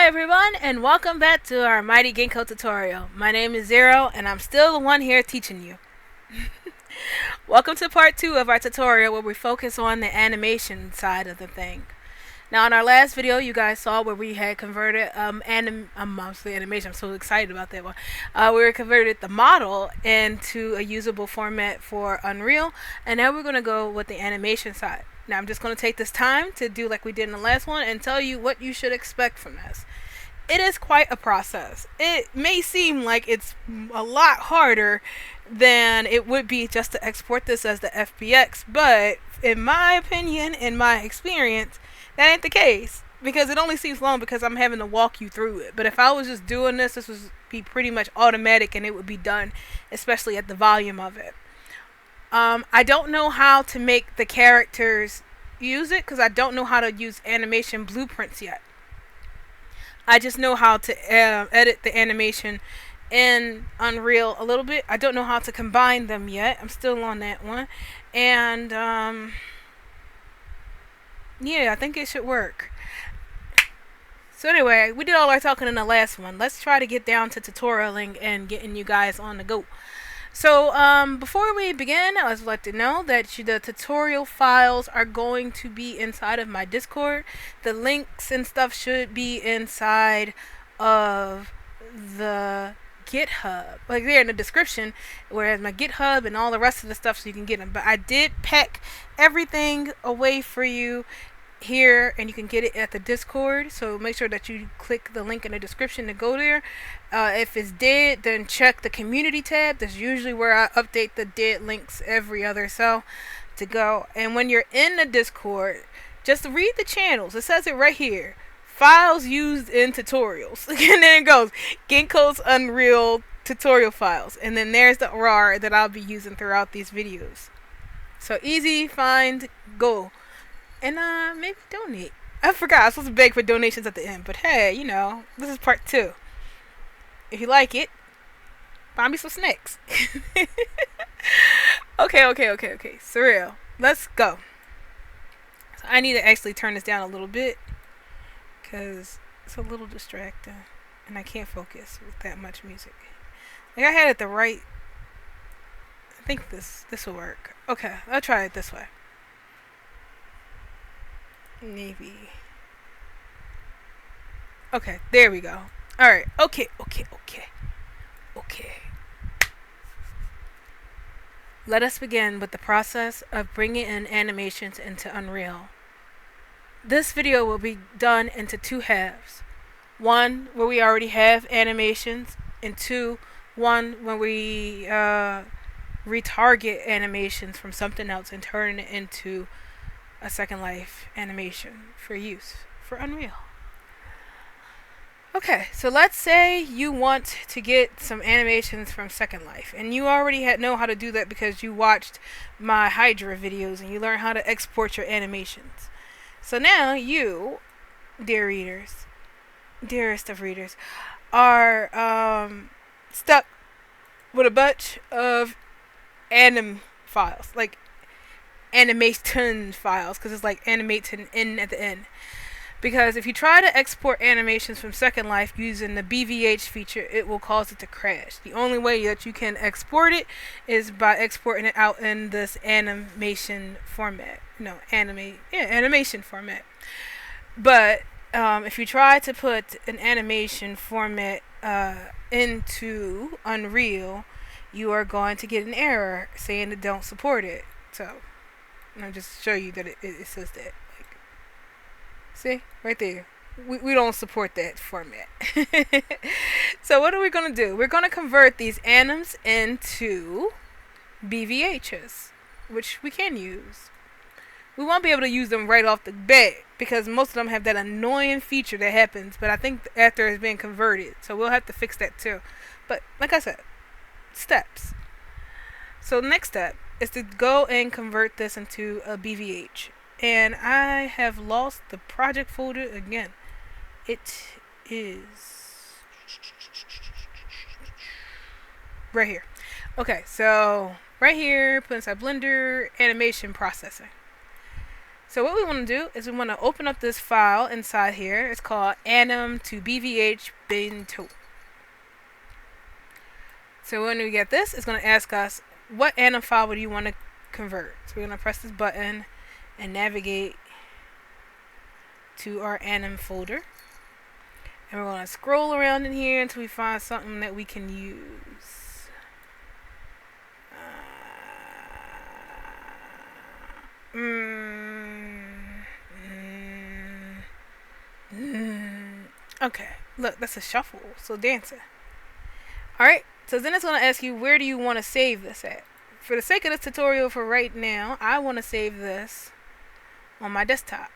Hi everyone, and welcome back to our Mighty Ginkgo tutorial. My name is Zero, and I'm still the one here teaching you. Welcome to part 2 of our tutorial where we focus on the animation side of the thing. Now in our last video you guys saw where we had converted animation. I'm so excited about that one. We converted the model into a usable format for Unreal, and now we're going to go with the animation side. Now I'm just going to take this time to do like we did in the last one and tell you what you should expect from this. It is quite a process. It may seem like it's a lot harder than it would be just to export this as the FBX, but in my opinion, in my experience, that ain't the case, because it only seems long because I'm having to walk you through it. But if I was just doing this, this would be pretty much automatic and it would be done, especially at the volume of it. I don't know how to make the characters use it because I don't know how to use animation blueprints yet. I just know how to edit the animation in Unreal a little bit. I don't know how to combine them yet. I'm still on that one. And yeah, I think it should work. So anyway, we did all our talking in the last one. Let's try to get down to tutorialing and getting you guys on the go. So before we begin, I would like to know that the tutorial files are going to be inside of my Discord. The links and stuff should be inside of the GitHub, like there in the description, whereas my GitHub and all the rest of the stuff, so you can get them. But I did pack everything away for you here, and you can get it at the Discord, so make sure that you click the link in the description to go there. If it's dead, then check the community tab. That's usually where I update the dead links every other so to go. And when you're in the Discord, just read the channels. It says it right here, files used in tutorials. And then it goes Ginkgo's Unreal tutorial files, and then there's the RAR that I'll be using throughout these videos. So easy, find, go. And maybe donate. I forgot I was supposed to beg for donations at the end, but hey, you know, this is part 2. If you like it, buy me some snacks. Okay. Surreal. Let's go. So I need to actually turn this down a little bit because it's a little distracting and I can't focus with that much music. Like I had it the right. I think this will work. Okay, I'll try it this way. Maybe. Okay, there we go. Alright, okay. Let us begin with the process of bringing in animations into Unreal. This video will be done into 2 halves. One where we already have animations, and 2, one when we retarget animations from something else and turn it into a Second Life animation for use for Unreal. Okay, so let's say you want to get some animations from Second Life, and you already know how to do that because you watched my Hydra videos and you learned how to export your animations. So now you, dear readers, dearest of readers, are stuck with a bunch of anim files, like animation files, because it's like animating in at the end. Because if you try to export animations from Second Life using the BVH feature, it will cause it to crash. The only way that you can export it is by exporting it out in this animation format. Animation format. But if you try to put an animation format into Unreal, you are going to get an error saying it don't support it. So I'll just show you that it says that. Like, see? Right there. We don't support that format. So what are we going to do? We're going to convert these anims into BVHs, which we can use. We won't be able to use them right off the bat because most of them have that annoying feature that happens, but I think after it's been converted. So we'll have to fix that too. But like I said, steps. So the next step is to go and convert this into a BVH. And I have lost the project folder again. It is right here. Okay, so right here, put inside Blender animation processing. So what we want to do is we want to open up this file inside here. It's called anim to BVH bin 2. So when we get this, it's going to ask us what anim file would you want to convert. So we're going to press this button and navigate to our anim folder. And we're going to scroll around in here until we find something that we can use. Okay, look, that's a shuffle, so dancing. Alright, so then it's going to ask you, where do you want to save this at? For the sake of this tutorial for right now, I want to save this on my desktop,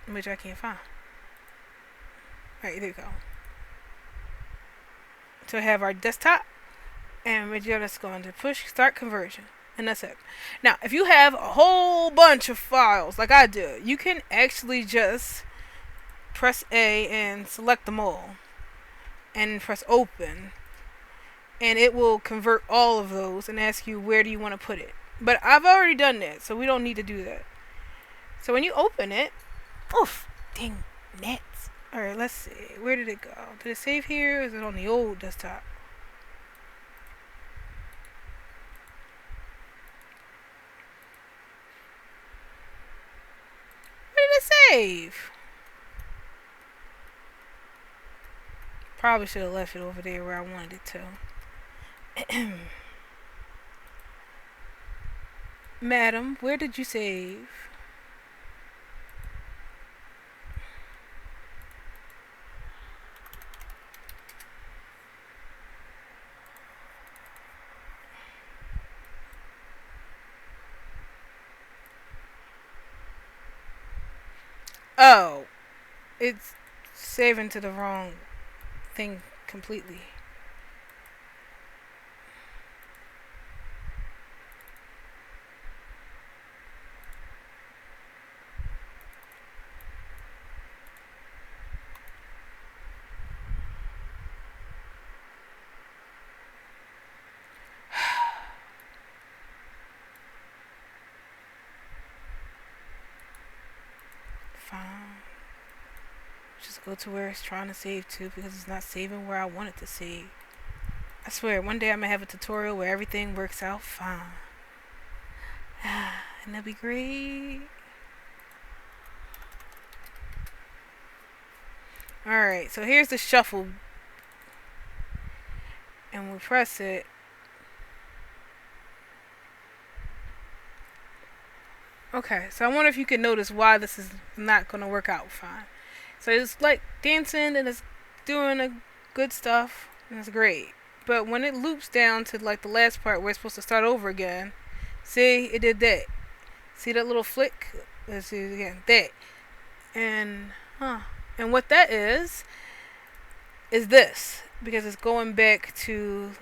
which I can't find. Alright, there you go. So we have our desktop, and we're just going to push start conversion, and that's it. Now, if you have a whole bunch of files like I do, you can actually just press A and select them all, and press open, and it will convert all of those and ask you where do you want to put it. But I've already done that, so we don't need to do that. So when you open it, oof, dang nets. Alright, let's see. Where did it go? Did it save here, or is it on the old desktop? Where did it save? Probably should have left it over there where I wanted it to. Madam, where did you save? Oh, it's saving to the wrong thing completely. Just go to where it's trying to save to, because it's not saving where I want it to save. I swear, one day I'm gonna have a tutorial where everything works out fine. And that'd be great. Alright, so here's the shuffle. And we press it. Okay, so I wonder if you can notice why this is not going to work out fine. So it's like dancing and it's doing a good stuff and it's great. But when it loops down to like the last part where it's supposed to start over again, see, it did that. See that little flick? Let's see it again. That. And what that is this. Because it's going back to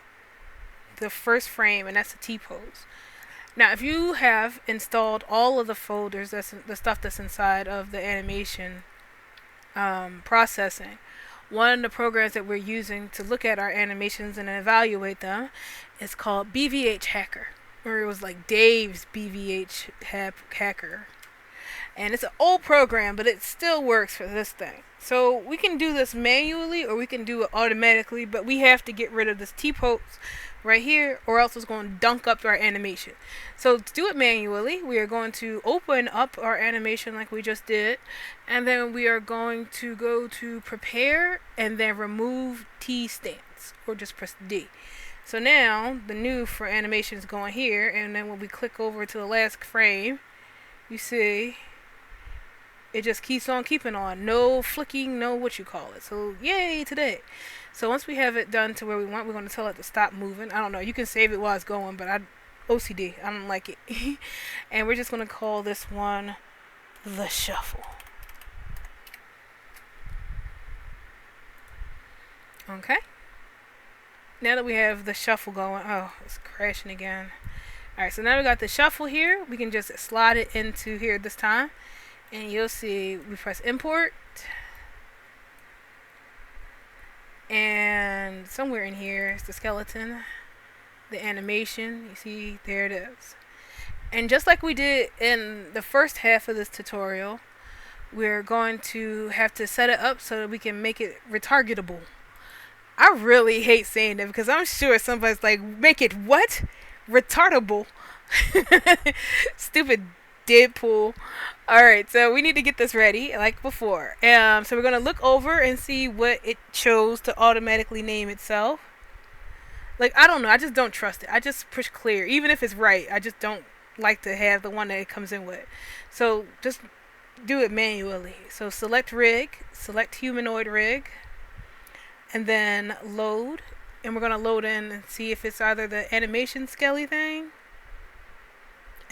the first frame, and that's the T-pose. Now, if you have installed all of the folders, that's the stuff that's inside of the animation processing, one of the programs that we're using to look at our animations and evaluate them is called BVH Hacker. Or it was like Dave's BVH Hacker. And it's an old program, but it still works for this thing. So we can do this manually or we can do it automatically, but we have to get rid of this T-pose right here, or else it's going to dunk up our animation. So to do it manually, we are going to open up our animation like we just did, and then we are going to go to prepare and then remove T stance, or just press D. So now the new for animation is going here, and then when we click over to the last frame, you see it just keeps on keeping on. No flicking, no what you call it. So yay today. So once we have it done to where we want, we're going to tell it to stop moving. I don't know. You can save it while it's going, but OCD. I don't like it. And we're just going to call this one the shuffle. Okay. Now that we have the shuffle going, oh, it's crashing again. Alright, so now we got the shuffle here. We can just slide it into here this time. And you'll see we press import. And somewhere in here is the skeleton, the animation. You see, there it is. And just like we did in the first half of this tutorial, we're going to have to set it up so that we can make it retargetable. I really hate saying that because I'm sure somebody's like, make it what? Retardable. Stupid Deadpool. Alright, so we need to get this ready like before. So we're going to look over and see what it chose to automatically name itself. Like, I don't know. I just don't trust it. I just push clear. Even if it's right, I just don't like to have the one that it comes in with. So just do it manually. So select rig, select humanoid rig, and then load. And we're going to load in and see if it's either the animation skelly thing.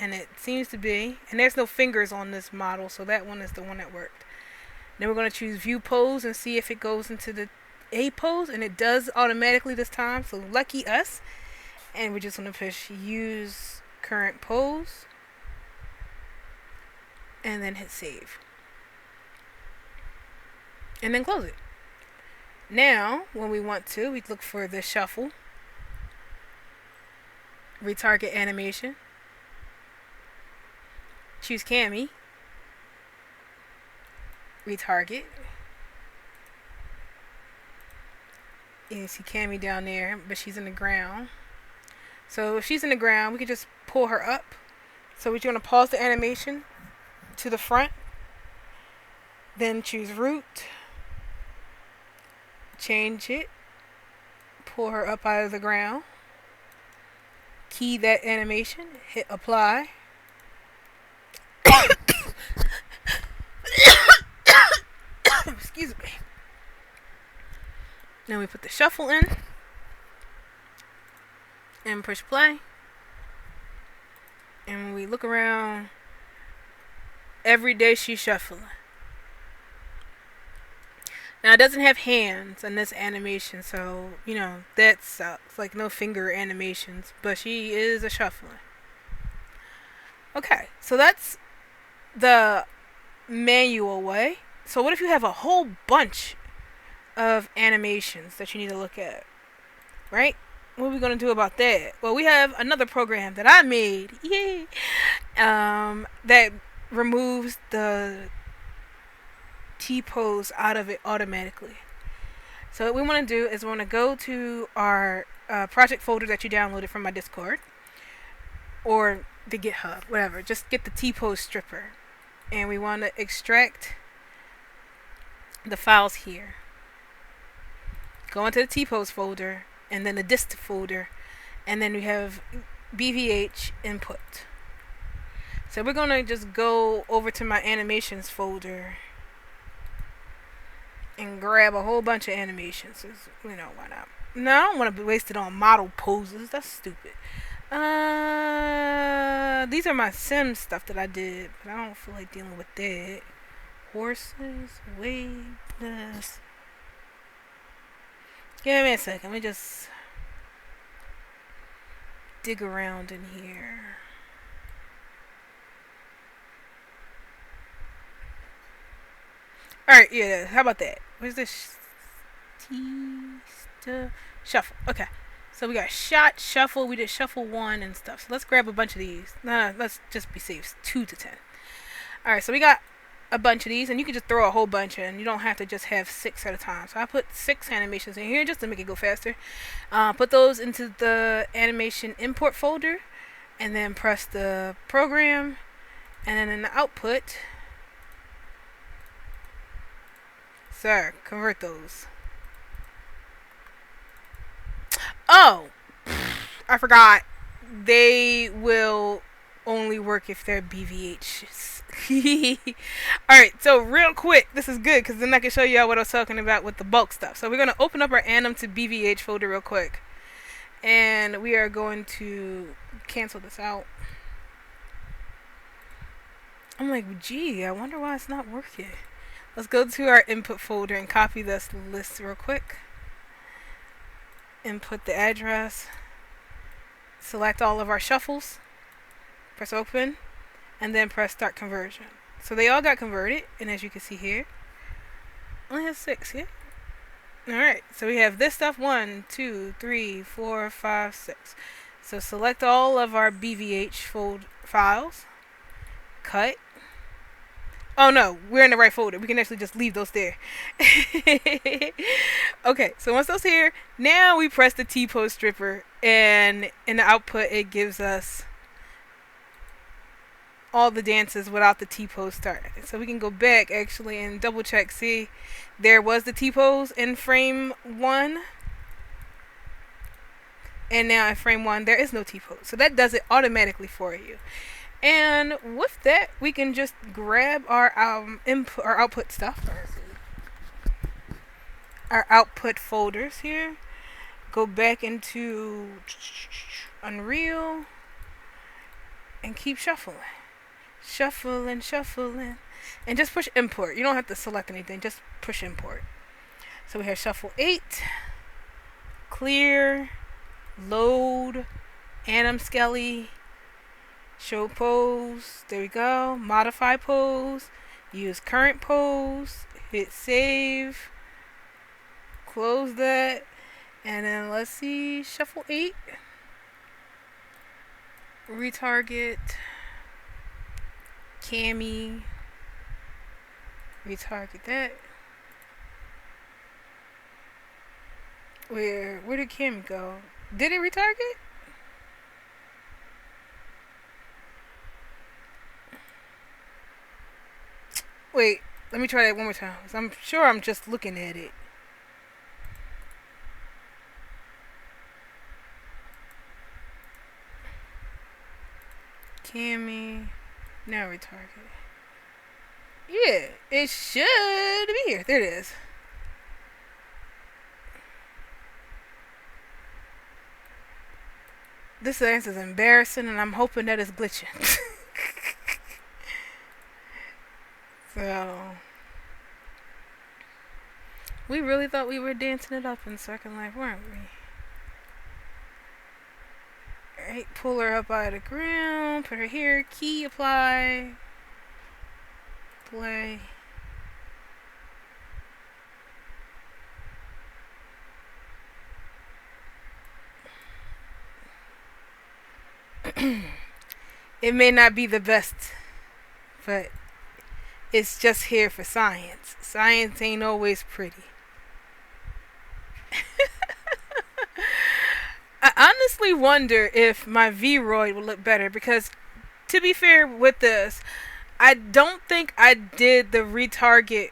And it seems to be. And there's no fingers on this model, so that one is the one that worked. Then we're going to choose view pose and see if it goes into the A pose. And it does automatically this time, so lucky us. And we're just going to push use current pose. And then hit save. And then close it. Now, when we want to, we look for the shuffle. Retarget animation. Choose Cammy. Retarget. You can see Cammy down there, but she's in the ground. So if she's in the ground, we can just pull her up. So we're going to pause the animation to the front. Then choose root. Change it. Pull her up out of the ground. Key that animation. Hit apply. Excuse me. Then we put the shuffle in. And push play. And when we look around, every day she's shuffling. Now, it doesn't have hands in this animation, so, you know, that sucks. Like, no finger animations, but she is a shuffling. Okay, so that's the manual way. So what if you have a whole bunch of animations that you need to look at, right? What are we going to do about that? Well, we have another program that I made, yay, that removes the T-pose out of it automatically. So what we want to do is we want to go to our project folder that you downloaded from my Discord or the GitHub, whatever. Just get the T-pose stripper, and we want to extract the files here. Go into the T-pose folder and then the dist folder, and then we have BVH input. So we're going to just go over to my animations folder and grab a whole bunch of animations. You know, why not? No, I don't want to waste it on model poses. That's stupid. These are my sim stuff that I did, but I don't feel like dealing with that. Horses, waves. Give me a second. Let me just dig around in here. Alright, yeah, how about that? Where's this? Shuffle. Okay. So we got shot, shuffle, we did shuffle 1 and stuff. So let's grab a bunch of these. Nah, let's just be safe. 2 to 10. Alright, so we got a bunch of these, and you can just throw a whole bunch in. You don't have to just have 6 at a time. So I put 6 animations in here just to make it go faster. Put those into the animation import folder, and then press the program, and then in the output, sir, convert those. Oh, I forgot. They will only work if they're BVHs. Alright, so real quick, this is good because then I can show you what I was talking about with the bulk stuff. So we're going to open up our anim to BVH folder real quick. And we are going to cancel this out. I'm like, gee, I wonder why it's not working. Let's go to our input folder and copy this list real quick. Input the address. Select all of our shuffles. Press open. And then press start conversion. So they all got converted. And as you can see here, only has 6, yeah? Alright, so we have this stuff 1, 2, 3, 4, 5, 6. So select all of our BVH files, cut. Oh no, we're in the right folder. We can actually just leave those there. Okay, so once those here, now we press the T-pose stripper, and in the output it gives us all the dances without the T-pose starting. So we can go back actually and double check. See, there was the T-pose in frame 1, and now in frame 1 there is no T-pose. So that does it automatically for you. And with that, we can just grab our input, our output stuff, our output folders here. Go back into Unreal and keep shuffling, and just push import. You don't have to select anything; just push import. So we have shuffle 8, clear, load, anim skelly. Show pose, there we go, modify pose, use current pose, hit save, close that, and then let's see, shuffle 8, retarget, cami, retarget that. Where did cami go? Did it retarget? Wait, let me try that one more time. I'm sure I'm just looking at it. Cami, now retarget. Yeah, it should be here. There it is. This dance is embarrassing, and I'm hoping that it's glitching. So, we really thought we were dancing it up in Second Life, weren't we? Alright, pull her up out of the ground, put her here, key, apply, play. It may not be the best, but it's just here for science. Science ain't always pretty. I honestly wonder if my V-Roid would look better, because to be fair with this, I don't think I did the retarget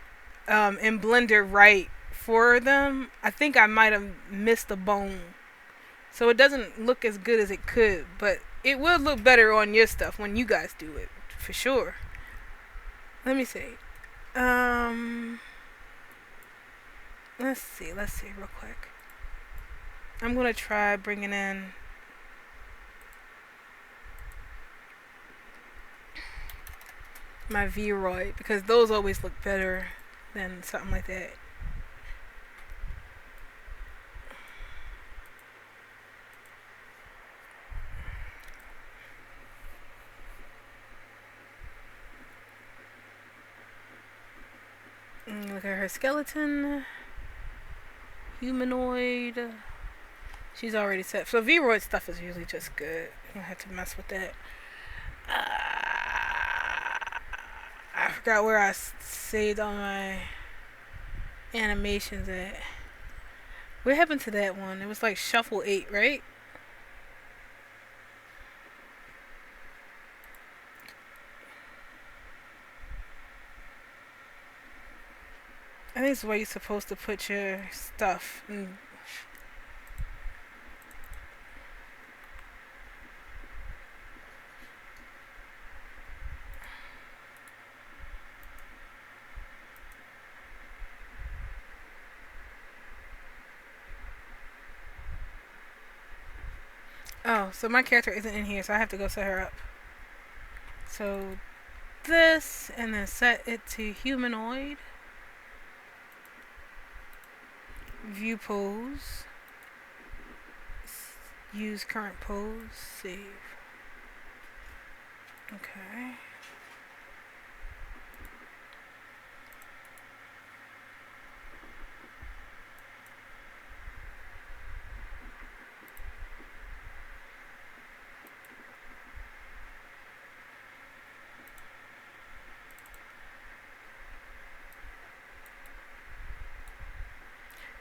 in Blender right for them. I think I might have missed a bone. So it doesn't look as good as it could, but it will look better on your stuff when you guys do it, for sure. Let me see. Let's see real quick. I'm gonna try bringing in my V-Roid, because those always look better than something like that. Look at her skeleton. Humanoid. She's already set. So V-Roid stuff is usually just good. You don't have to mess with that. I forgot where I saved all my animations at. What happened to that one? It was like shuffle 8, right? I think this is where you're supposed to put your stuff. Oh, so my character isn't in here, so I have to go set her up. So this, and then set it to humanoid. View pose. Use current pose. Save. Okay.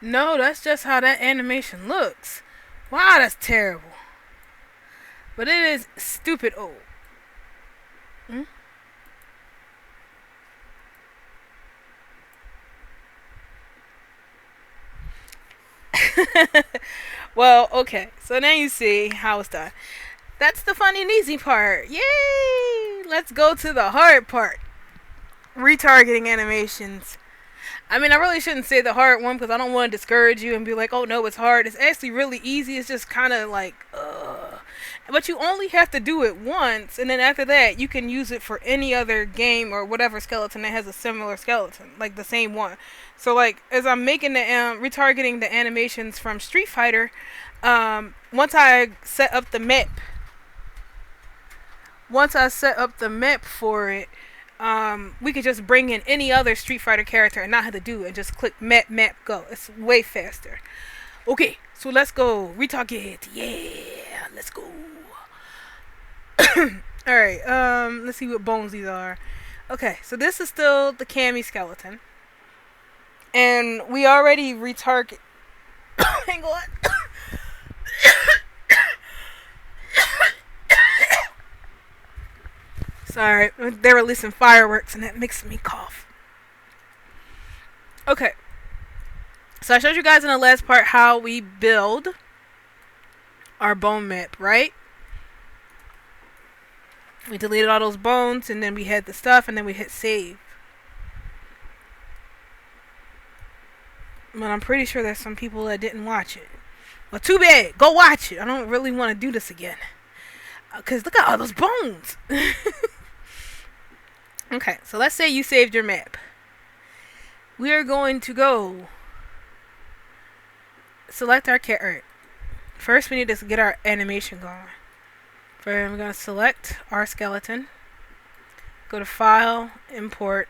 No, that's just how that animation looks. Wow, that's terrible. But it is stupid old. Hmm? Well, okay. So now you see how it's done. That's the fun and easy part. Yay! Let's go to the hard part. Retargeting animations. I mean, I really shouldn't say the hard one because I don't want to discourage you and be like, oh no, it's hard. It's actually really easy. It's just kind of like, but you only have to do it once, and then after that, you can use it for any other game or whatever skeleton that has a similar skeleton, like the same one. So, like, as I'm making the retargeting the animations from Street Fighter, once I set up the map, for it, we could just bring in any other Street Fighter character and not have to do it and just click map, go. It's way faster. Okay, so let's go retarget. Yeah, let's go. Alright, let's see what bones these are. Okay, so this is still the Cammy skeleton. And we already retarget. Hang on. Sorry, they're releasing fireworks and that makes me cough. Okay. So I showed you guys in the last part how we build our bone map, right? We deleted all those bones and then we had the stuff and then we hit save. But I'm pretty sure there's some people that didn't watch it. Well, too bad. Go watch it. I don't really want to do this again. Because look at all those bones. Okay, so let's say you saved your map. We are going to go select our character. First, we need to get our animation going. First, we're going to select our skeleton. Go to File, Import,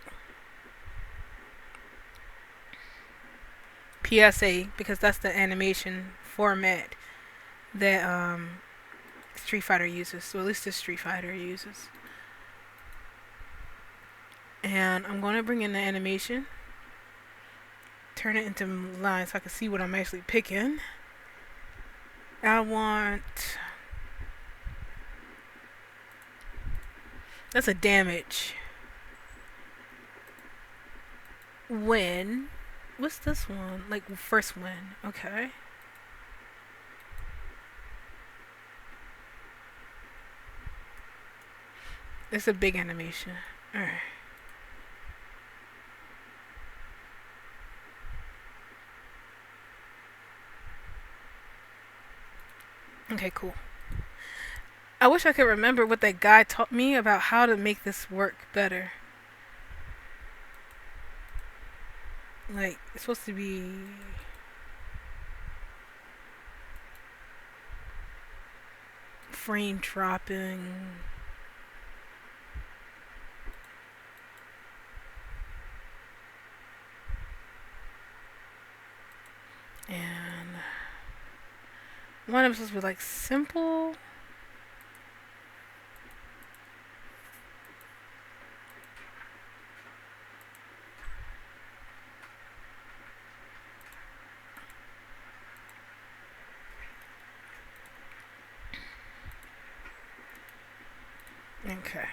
PSA, because that's the animation format that Street Fighter uses. So at least this Street Fighter uses. And I'm going to bring in the animation. Turn it into lines so I can see what I'm actually picking. I want... That's a damage. Win. What's this one? Like first win. Okay. It's a big animation. Alright. Okay, cool. I wish I could remember what that guy taught me about how to make this work better. Like, it's supposed to be... frame dropping... And... one of them supposed to be like simple. Okay.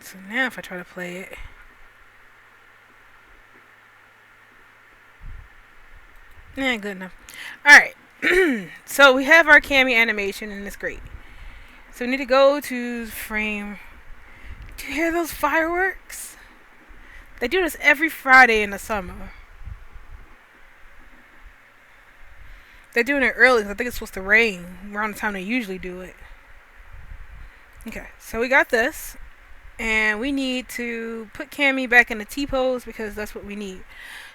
So now if I try to play it. Yeah, good enough. Alright. So we have our Cammy animation and it's great. So we need to go to frame. Do you hear those fireworks? They do this every Friday in the summer. They're doing it early because I think it's supposed to rain around the time they usually do it. Okay, so we got this. And we need to put Cammy back in the T-pose because that's what we need.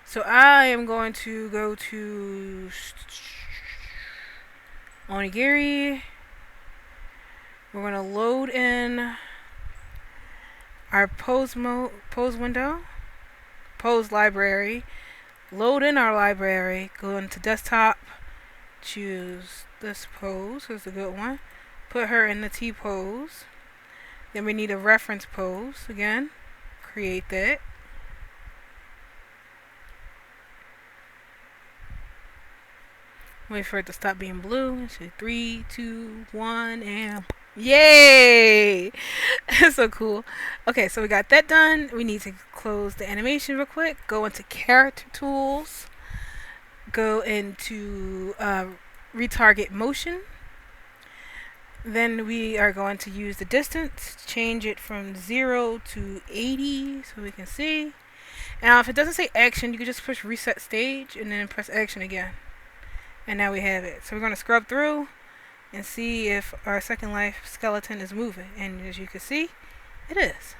So I am going to go to Onigiri. We're going to load in our pose window, pose library, load in our library, go into desktop, choose this pose, here's a good one, put her in the T-pose. Then we need a reference pose again, create that. Wait for it to stop being blue. So 3, 2, 1, and yay! That's so cool. Okay, so we got that done. We need to close the animation real quick. Go into character tools. Go into retarget motion. Then we are going to use the distance, change it from 0 to 80 so we can see. Now if it doesn't say action, you can just push reset stage and then press action again. And now we have it. So we're going to scrub through and see if our Second Life skeleton is moving. And as you can see, it is.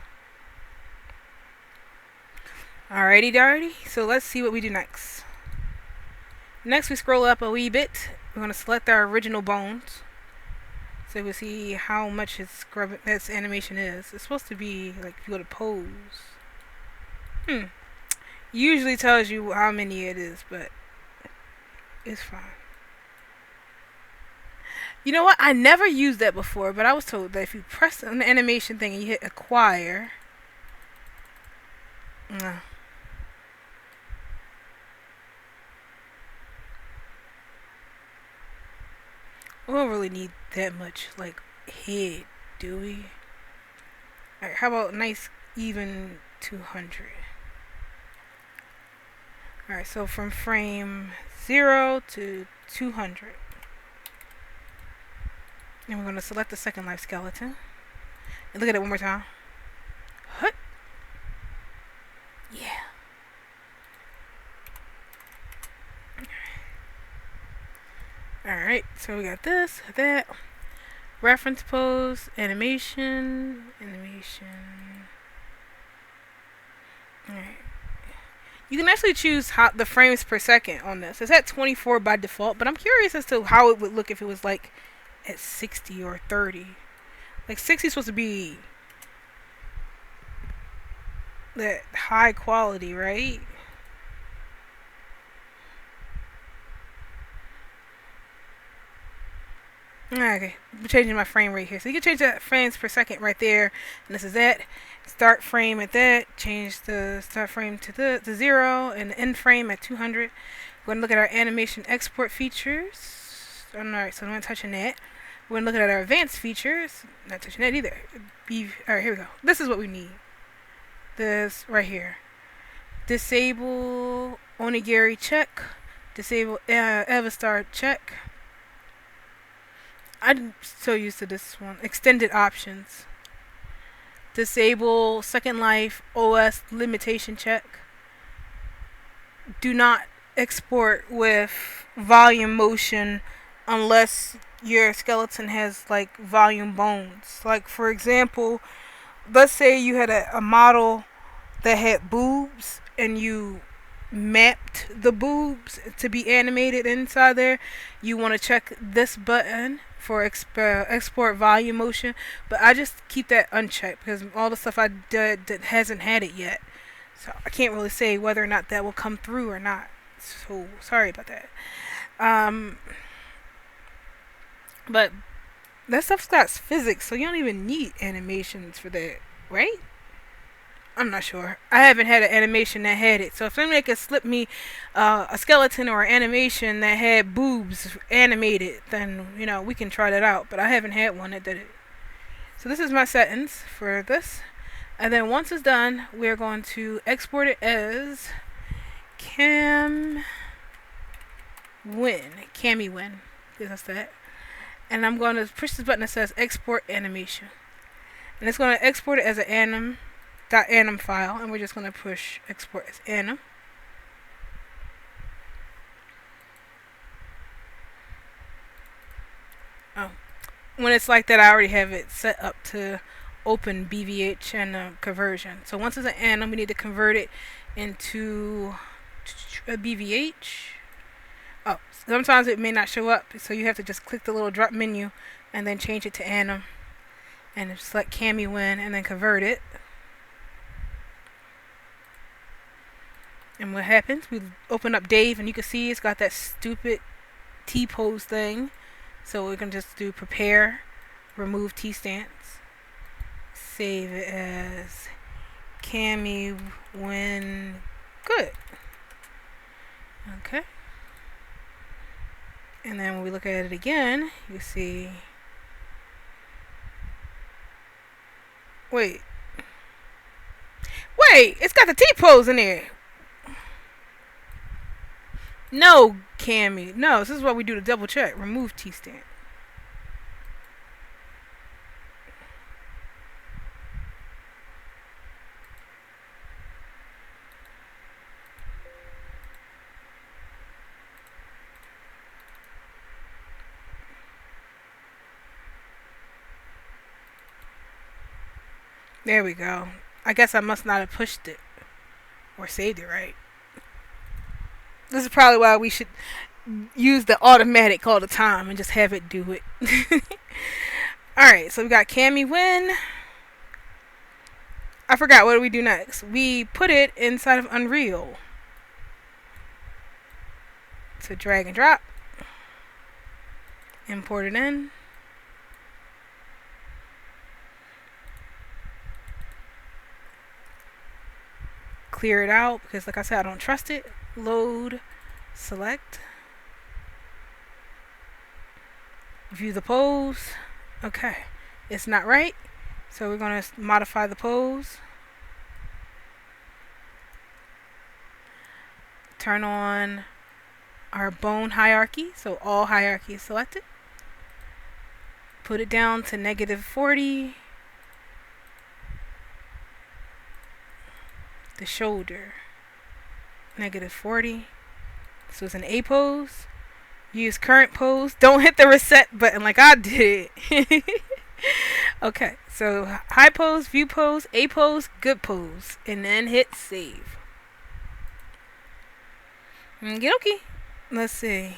Alrighty darty, so let's see what we do next. Next we scroll up a wee bit. We're going to select our original bones. So we'll see how much its animation is. It's supposed to be like if you go to pose. Usually tells you how many it is, but it's fine. You know what? I never used that before, but I was told that if you press an animation thing and you hit acquire. We don't really need that much, like, head, do we? Alright, how about nice, even 200? Alright, so from frame 0 to 200. And we're going to select the Second Life skeleton. And look at it one more time. Hut. Yeah. Alright, so we got this, that. Reference pose, animation. Alright. You can actually choose the frames per second on this. It's at 24 by default, but I'm curious as to how it would look if it was like at 60 or 30. Like 60 is supposed to be that high quality, right? Okay, I'm changing my frame rate here. So you can change that frames per second right there. And this is that. Start frame at that. Change the start frame to the 0 and the end frame at 200. We're going to look at our animation export features. Alright, so I'm not touching that. We're going to look at our advanced features. Not touching that either. Alright, here we go. This is what we need. This right here. Disable Onigiri check. Disable Avastar check. I'm so used to this one. Extended options. Disable Second Life OS limitation check. Do not export with volume motion unless your skeleton has like volume bones. Like for example, let's say you had a model that had boobs and you mapped the boobs to be animated inside there. You want to check this button for export volume motion, but I just keep that unchecked because all the stuff I did that hasn't had it yet, so I can't really say whether or not that will come through or not, so sorry about that. But that stuff's got physics, so you don't even need animations for that, right? I'm not sure. I haven't had an animation that had it. So if somebody could slip me a skeleton or an animation that had boobs animated, then, you know, we can try that out. But I haven't had one that did it. So this is my settings for this. And then once it's done, we're going to export it as CamiWin. CamiWin. Because that's that. And I'm going to push this button that says export animation. And it's going to export it as an .anim file, and we're just going to push export as anim. Oh, when it's like that, I already have it set up to open BVH and conversion. So once it's an anim, we need to convert it into a BVH. Oh, sometimes it may not show up, so you have to just click the little drop menu and then change it to anim, and select CamiWin and then convert it. And what happens? We open up Dave, and you can see it's got that stupid T-pose thing. So we're going to just do prepare, remove T-stance, save it as CamiWin. Good. Okay. And then when we look at it again, you see... Wait, it's got the T-pose in there. No, Cammy. No, this is what we do to double check. Remove T-stand. There we go. I guess I must not have pushed it or saved it right. This is probably why we should use the automatic all the time and just have it do it. Alright, so we got Cammy win. I forgot, what do we do next? We put it inside of Unreal. So drag and drop. Import it in. Clear it out because, like I said, I don't trust it. Load, select, view the pose. Okay, it's not right, so we're going to modify the pose. Turn on our bone hierarchy, so all hierarchy is selected. Put it down to -40. The shoulder, -40. So it's an A pose. Use current pose. Don't hit the reset button like I did. Okay, so high pose, view pose, A pose, good pose, and then hit save. Okay. Let's see.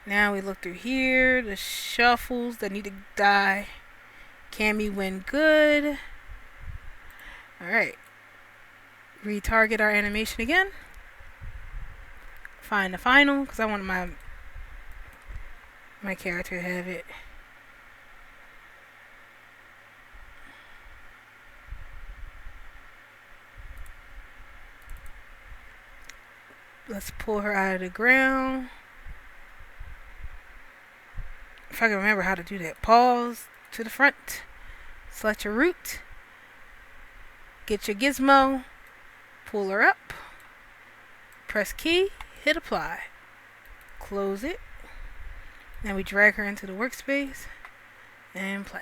Now we look through here. The shuffles that need to die. Cammy win good. Alright. Retarget our animation again. Find the final because I want my character to have it. Let's pull her out of the ground. If I can remember how to do that. Pause to the front. Select your root. Get your gizmo. Pull her up, press key, hit apply, close it, then we drag her into the workspace and play.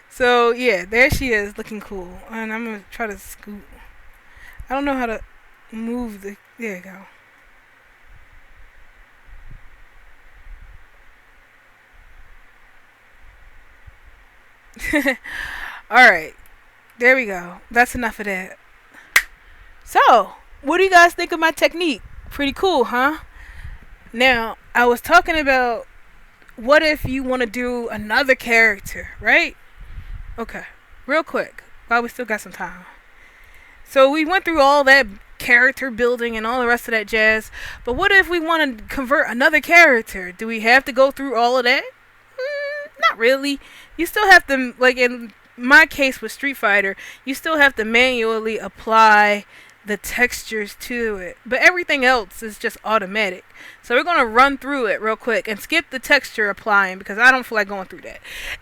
So yeah, there she is looking cool, and I'm gonna try to scoot. I don't know how to move the, there you go. Alright, there we go. That's enough of that. So, what do you guys think of my technique? Pretty cool, huh? Now, I was talking about what if you want to do another character, right? Okay, real quick, while we still got some time. So we went through all that character building and all the rest of that jazz, but what if we want to convert another character? Do we have to go through all of that? Not really. You still have to, like in my case with Street Fighter, you still have to manually apply the textures to it, but everything else is just automatic. So we're going to run through it real quick and skip the texture applying because I don't feel like going through that.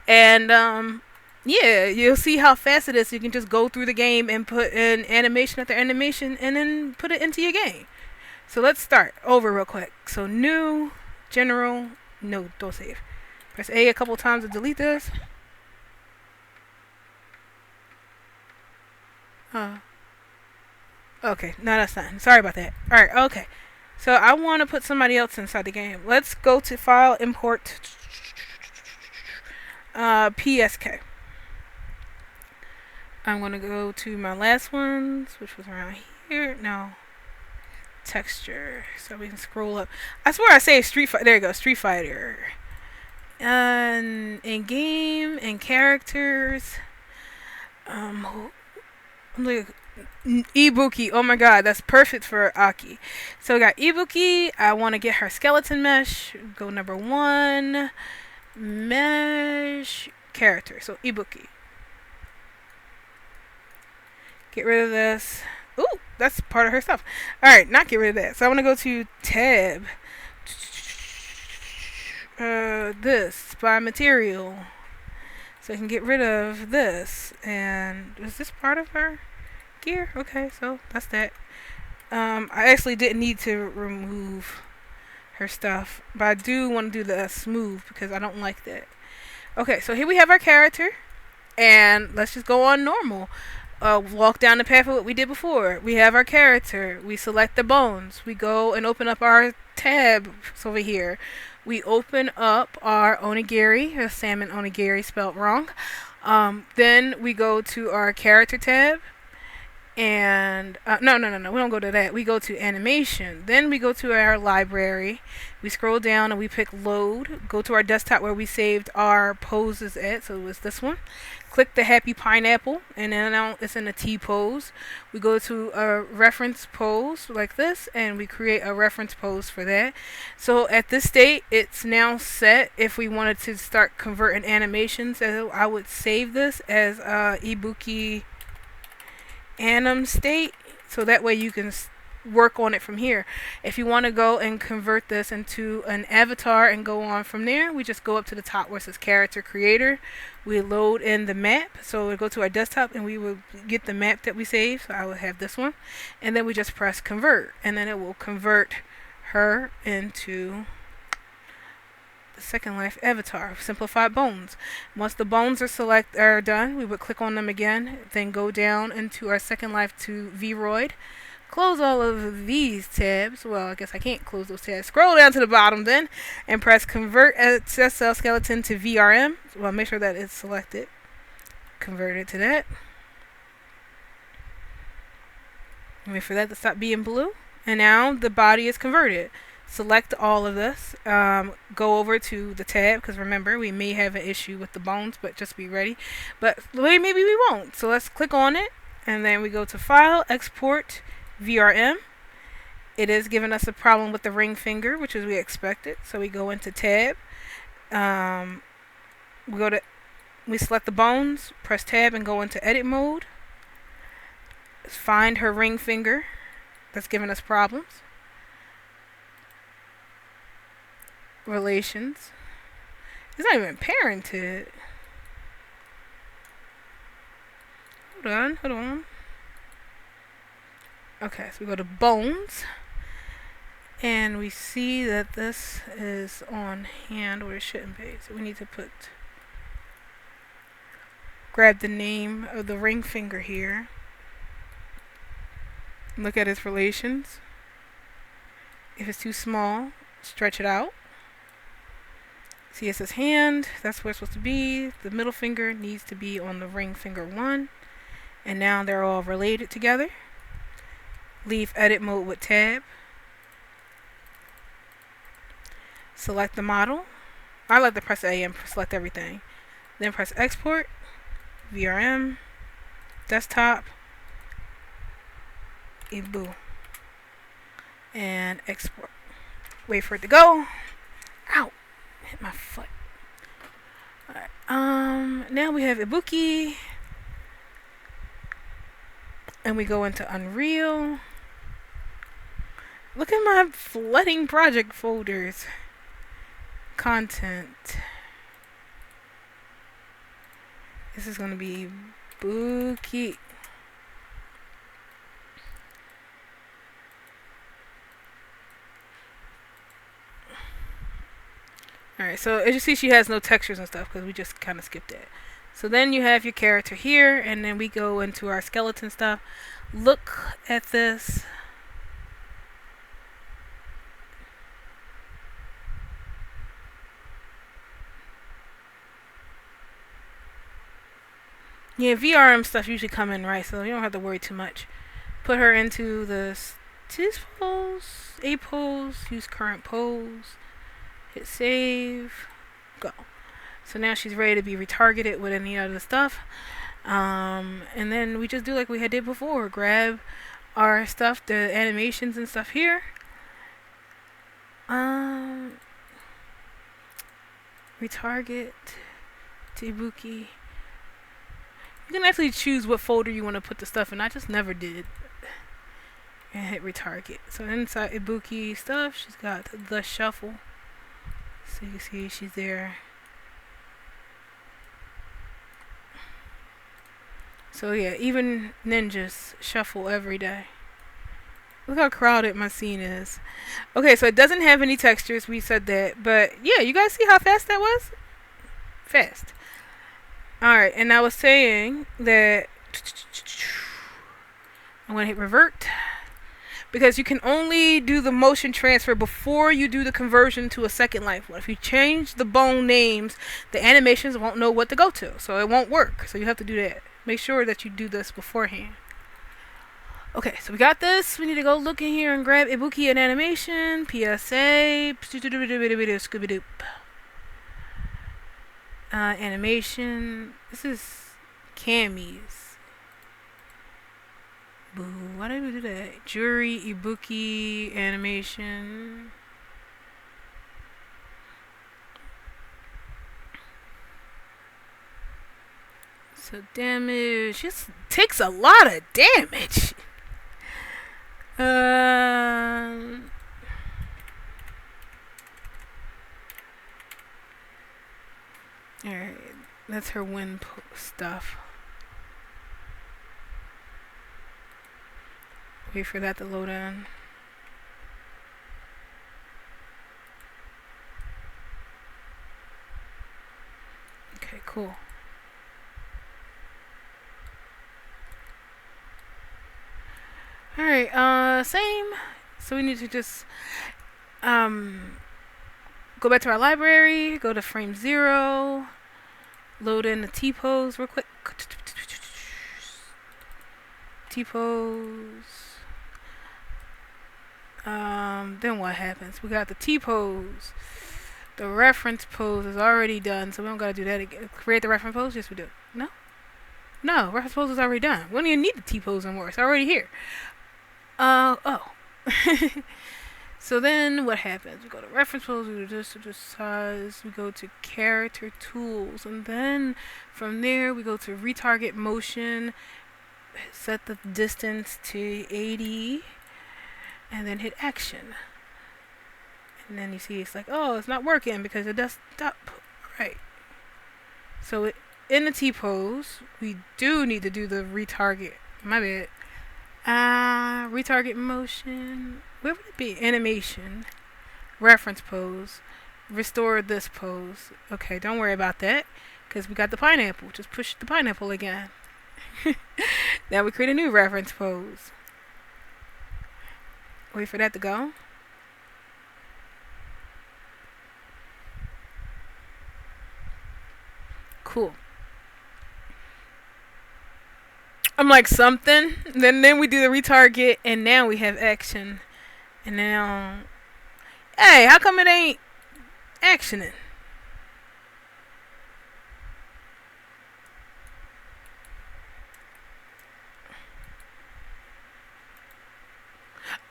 And yeah, you'll see how fast it is. You can just go through the game and put in animation after animation and then put it into your game. So let's start over real quick. So new, general, no, don't save. Press A couple times to delete this. Okay, no, that's not. Sorry about that. Alright, okay. So I want to put somebody else inside the game. Let's go to File, Import, PSK. I'm going to go to my last ones, which was around here. No. Texture. So we can scroll up. I swear I say Street Fighter. There you go, Street Fighter. In game and characters. I'm like Ibuki. Oh my god, that's perfect for Aki. So we got Ibuki. I want to get her skeleton mesh. Go number 1. mesh character. So Ibuki. Get rid of this. Ooh, that's part of her stuff. Alright, not get rid of that. So I want to go to tab. This by material. So I can get rid of this. And is this part of her gear? Okay, so that's that. I actually didn't need to remove her stuff, but I do want to do the smooth because I don't like that. Okay, so here we have our character, and let's just go on normal. Walk down the path of what we did before. We have our character. We select the bones. We go and open up our tab over here. We open up our onigiri, or salmon onigiri spelled wrong. Then we go to our character tab. And no, we don't go to that. We go to animation. Then we go to our library. We scroll down and we pick load. Go to our desktop where we saved our poses at. So it was this one. Click the happy pineapple, and then now it's in a T pose. We go to a reference pose like this, and we create a reference pose for that. So at this state, it's now set. If we wanted to start converting animations, I would save this as Ibuki anim state, so that way you can work on it from here. If you want to go and convert this into an avatar and go on from there, we just go up to the top where it says character creator. We load in the map, so we go to our desktop and we will get the map that we saved. So I will have this one, and then we just press convert, and then it will convert her into Second Life avatar, simplified bones. Once the bones are done, we would click on them again, then go down into our Second Life to Vroid. Close all of these tabs. Well, I guess I can't close those tabs. Scroll down to the bottom then, and press convert SSL skeleton to VRM. Well, make sure that it's selected. Convert it to that. Wait for that to stop being blue. And now the body is converted. Select all of this, go over to the tab, because remember, we may have an issue with the bones, but just be ready. But maybe we won't. So let's click on it, and then we go to File, Export, VRM. It is giving us a problem with the ring finger, which is we expected. So we go into Tab. We select the bones, press Tab, and go into Edit mode. Find her ring finger. That's giving us problems. Relations. It's not even parented. Hold on. Okay, so we go to bones, and we see that this is on hand where it shouldn't be. So we need to grab the name of the ring finger here. Look at its relations. If it's too small, stretch it out. See, it says hand. That's where it's supposed to be. The middle finger needs to be on the ring finger 1. And now they're all related together. Leave edit mode with tab. Select the model. I like to press A and select everything. Then press export. VRM. Desktop. Ibu. And export. Wait for it to go. Ow! Hit my foot. Alright. Now we have Ibuki. And we go into Unreal. Look at my flooding project folders. Content. This is going to be Ibuki. Alright, so as you see, she has no textures and stuff because we just kind of skipped that. So then you have your character here, and then we go into our skeleton stuff. Look at this. Yeah, VRM stuff usually come in right, so you don't have to worry too much. Put her into this pose, A pose, use current pose. Hit save, go. So now she's ready to be retargeted with any other stuff. And then we just do like we had did before. Grab our stuff, the animations and stuff here. retarget to Ibuki. You can actually choose what folder you want to put the stuff in. I just never did. And hit retarget. So inside Ibuki stuff, she's got the shuffle. So you see she's there. So yeah, even ninjas shuffle every day. Look how crowded my scene is. Okay, so it doesn't have any textures. We said that. But yeah, you guys see how fast that was? Fast. Alright, and I was saying that I'm going to hit revert. Because you can only do the motion transfer before you do the conversion to a Second Life one. If you change the bone names, the animations won't know what to go to. So it won't work. So you have to do that. Make sure that you do this beforehand. Okay, so we got this. We need to go look in here and grab Ibuki and animation. PSA. Scooby-Doop. Animation. This is Cammy's. Boo. Why did we do that? Jury, Ibuki, animation. So damage. Just takes a lot of damage. Alright, that's her win stuff. Wait for that to load in. Okay, cool. Alright, same. So we need to just go back to our library, go to frame 0, load in the T-pose real quick. T-pose. Then what happens? We got the T-pose. The reference pose is already done, so we don't gotta do that again. Create the reference pose? Yes, we do. No? No, reference pose is already done. We don't even need the T-pose anymore. It's already here. Oh. So then what happens? We go to reference pose, we do this to the size, we go to character tools, and then from there we go to retarget motion, set the distance to 80, and then hit action. And then you see it's like, oh, it's not working because it does stop. Right. So in the T-pose, we do need to do the retarget. My bad. Retarget motion. Where would it be? Animation. Reference pose. Restore this pose. Okay, don't worry about that. Because we got the pineapple. Just push the pineapple again. Now we create a new reference pose. Wait for that to go. Cool. I'm like something. Then we do the retarget, and now we have action. And now, hey, how come it ain't actioning?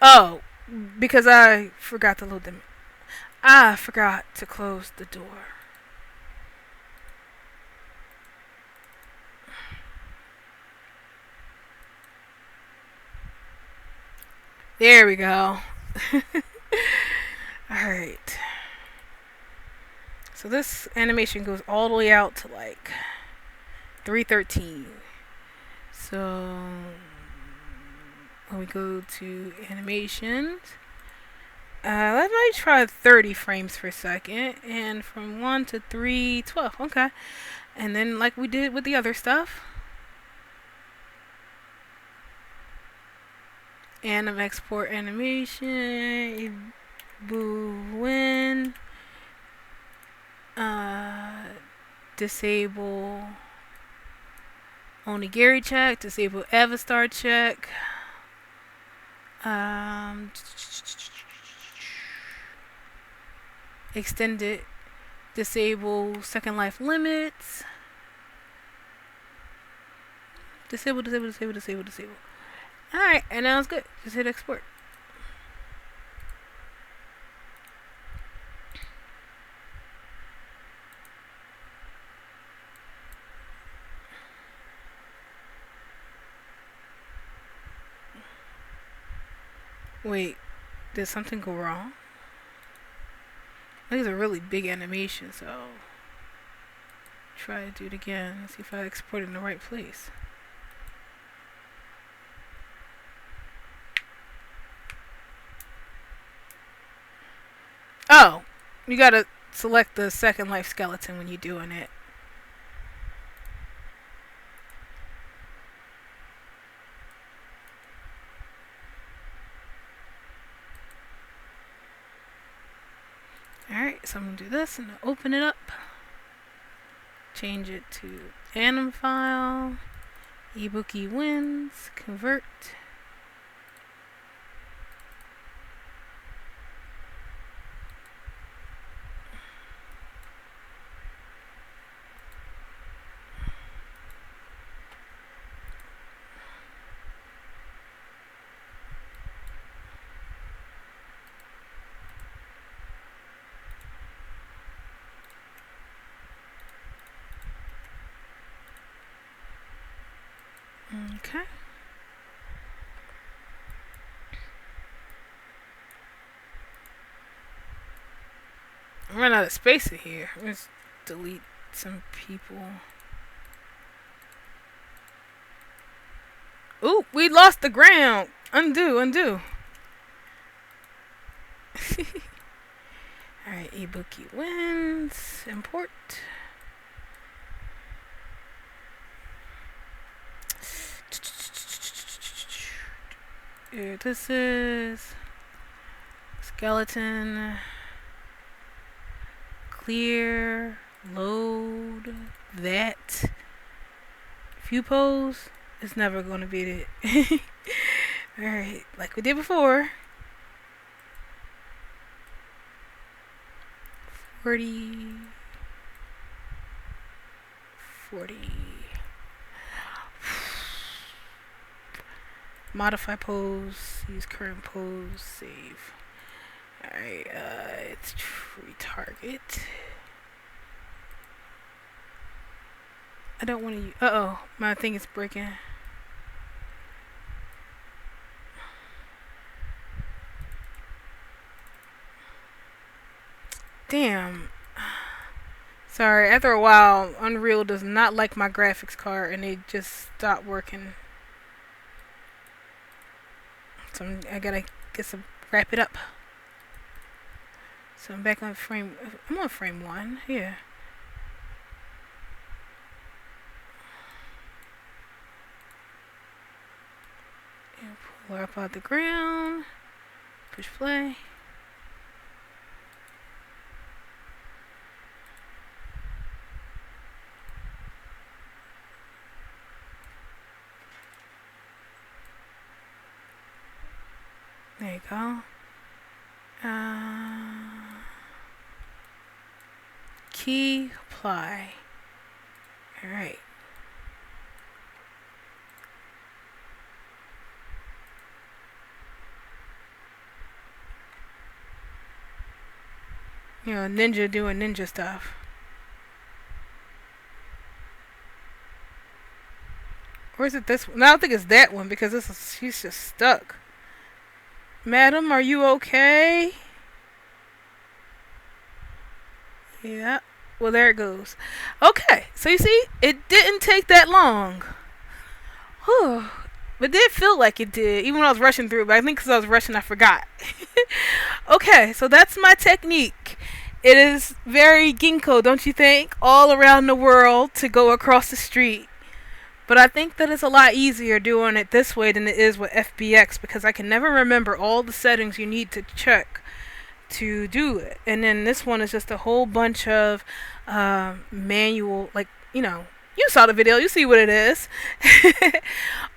Oh, because I forgot to load them. I forgot to close the door. There we go. Alright. So this animation goes all the way out to like 313. So when we go to animations, let me try 30 frames per second, and from 1 to 3, 12. Okay. And then like we did with the other stuff, anim export animation, win, disable onigiri check, disable Avastar check, extended, disable second life limits, disable. Alright, and now it's good. Just hit export. Wait, did something go wrong? These are really big animations, so try to do it again. See if I export it in the right place. Oh, you gotta select the second life skeleton when you're doing it. Alright, so I'm gonna do this and open it up. Change it to anim file. Ebookie wins. Convert. Okay. I'm running out of space in here. Let's delete some people. Ooh, we lost the ground. Undo, undo. Alright, ebookie wins. Import. Here, this is skeleton. Clear. Load. That. View pose. It's never gonna beat it. Alright, like we did before. 40. Modify pose, use current pose, save. Alright, it's retarget. I don't want to use, uh-oh, my thing is breaking. Damn. Sorry, after a while, Unreal does not like my graphics card and they just stop working. So I gotta get some, wrap it up. So I'm back on frame, I'm on frame 1, yeah. And pull her up out the ground, push play. There you go. Key, apply. Alright. You know, ninja doing ninja stuff. Or is it this one? No, I don't think it's that one because this is, she's just stuck. Madam, are you okay? Yeah. Well, there it goes. Okay, so you see, it didn't take that long. Whew. But it did feel like it did, even when I was rushing through. But I think because I was rushing, I forgot. Okay, so that's my technique. It is very ginkgo, don't you think? All around the world to go across the street. But I think that it's a lot easier doing it this way than it is with FBX because I can never remember all the settings you need to check to do it. And then this one is just a whole bunch of manual, like, you know, you saw the video, you see what it is.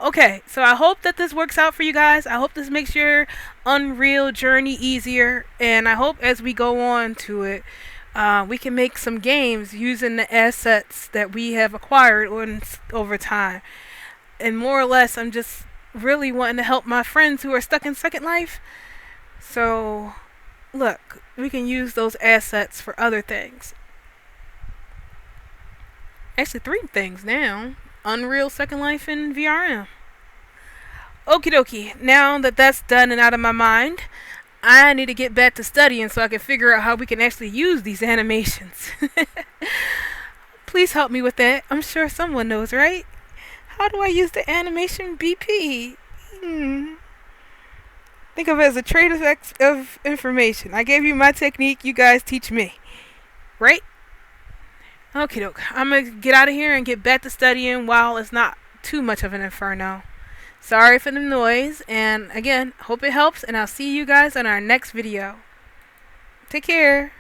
Okay, so I hope that this works out for you guys. I hope this makes your Unreal journey easier. And I hope as we go on to it, we can make some games using the assets that we have acquired over time. And more or less, I'm just really wanting to help my friends who are stuck in Second Life. So, look, we can use those assets for other things. Actually, 3 things now. Unreal, Second Life, and VRM. Okie dokie. Now that that's done and out of my mind, I need to get back to studying so I can figure out how we can actually use these animations. Please help me with that. I'm sure someone knows, right? How do I use the animation BP? Think of it as a trade of information. I gave you my technique, you guys teach me. Right? Okie doke. I'm gonna get out of here and get back to studying while it's not too much of an inferno. Sorry for the noise, and again, hope it helps, and I'll see you guys on our next video. Take care.